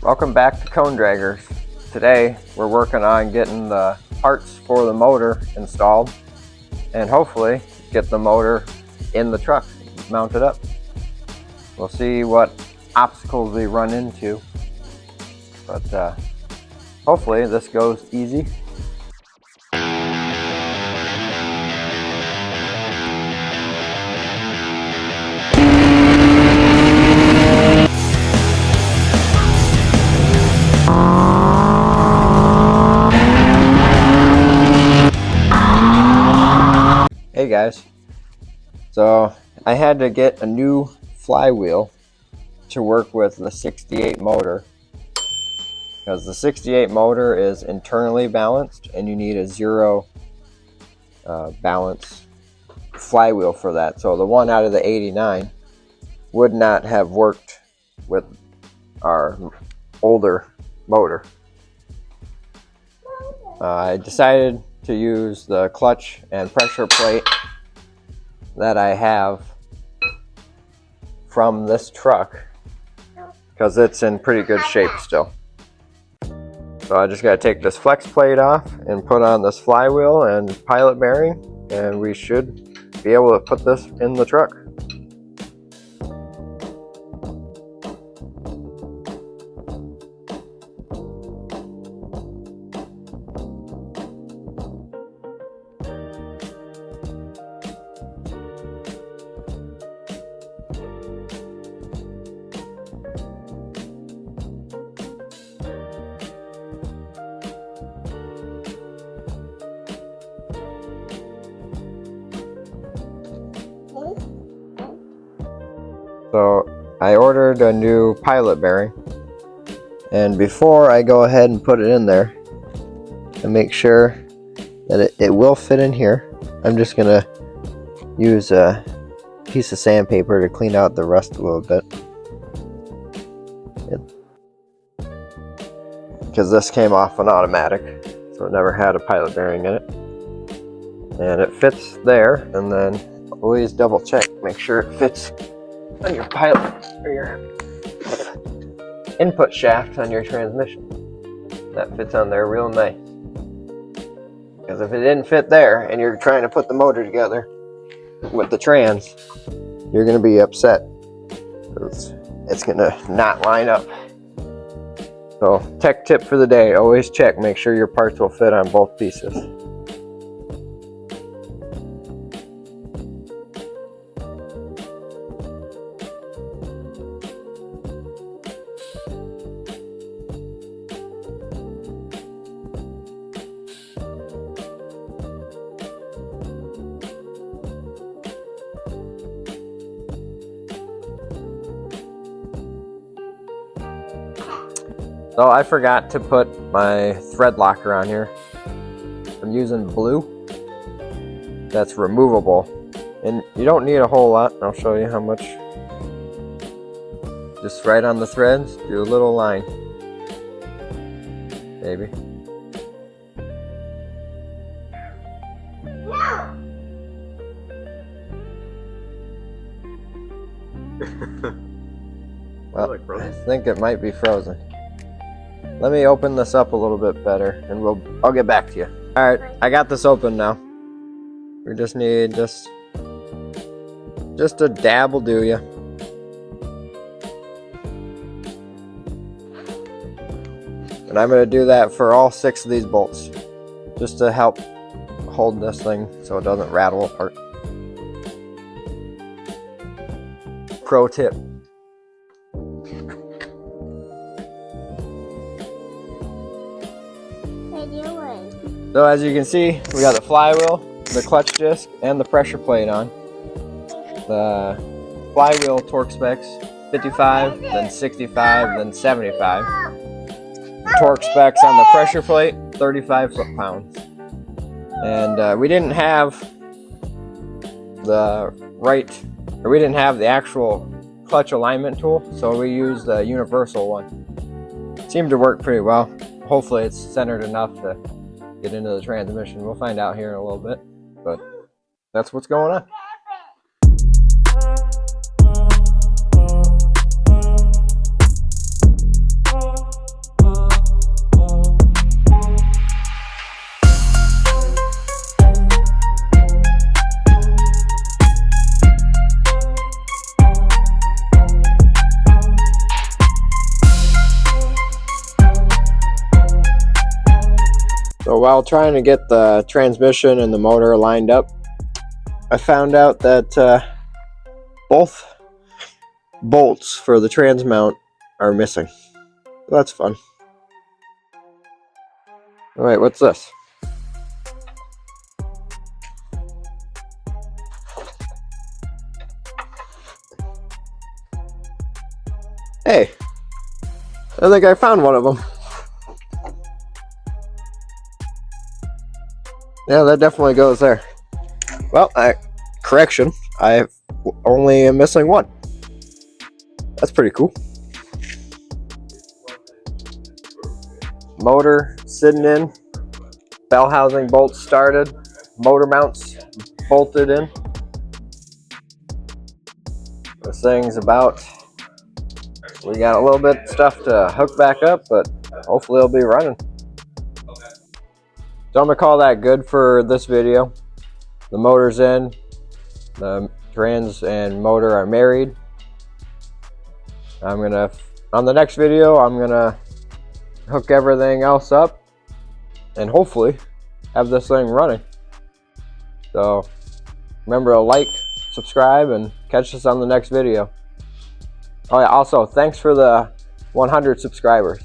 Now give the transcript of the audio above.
Welcome back to Cone Draggers. Today we're working on getting the parts for the motor installed and hopefully get the motor in the truck mounted up. We'll see what obstacles we run into, but hopefully this goes easy. Hey guys, so I had to get a new flywheel to work with the 68 motor because the 68 motor is internally balanced and you need a zero balance flywheel for that. So the one out of the 89 would not have worked with our older motor. I decided to use the clutch and pressure plate that I have from this truck because it's in pretty good shape still. So I just got to take this flex plate off and put on this flywheel and pilot bearing, and we should be able to put this in the truck. So I ordered a new pilot bearing, and before I go ahead and put it in there and make sure that it will fit in here, I'm just gonna use a piece of sandpaper to clean out the rust a little bit, because this came off an automatic, so it never had a pilot bearing in it, and it fits there. And then always double check, make sure it fits on your pilot or your input shaft on your transmission. That fits on there real nice. Because if it didn't fit there and you're trying to put the motor together with the trans, you're going to be upset. It's going to not line up. So tech tip for the day, always check, make sure your parts will fit on both pieces. So I forgot to put my thread locker on here. I'm using blue. That's removable. And you don't need a whole lot. I'll show you how much. Just right on the threads, do a little line. Maybe. Well, I think it might be frozen. Let me open this up a little bit better and I'll get back to you. Alright, I got this open now. We just need just a dab will do ya. And I'm going to do that for all 6 of these bolts, just to help hold this thing so it doesn't rattle apart. Pro tip. So as you can see, we got the flywheel, the clutch disc, and the pressure plate on. The flywheel torque specs 55, then 65, then 75. The torque specs on the pressure plate 35 foot-pounds. And we didn't have the actual clutch alignment tool, so we used a universal one. It seemed to work pretty well. Hopefully it's centered enough to get into the transmission. We'll find out here in a little bit, but that's what's going on. while trying to get the transmission and the motor lined up, I found out that both bolts for the trans mount are missing. That's fun. Alright, what's this? Hey, I think I found one of them. Yeah, that definitely goes there. Well, correction, I only am missing one. That's pretty cool. Motor sitting in, bell housing bolts started, motor mounts bolted in. This thing's about, we got a little bit of stuff to hook back up, but hopefully it'll be running. So I'm gonna call that good for this video. The motor's in, the trans and motor are married. On the next video, I'm gonna hook everything else up and hopefully have this thing running. So remember to like, subscribe, and catch us on the next video. Oh yeah, also thanks for the 100 subscribers.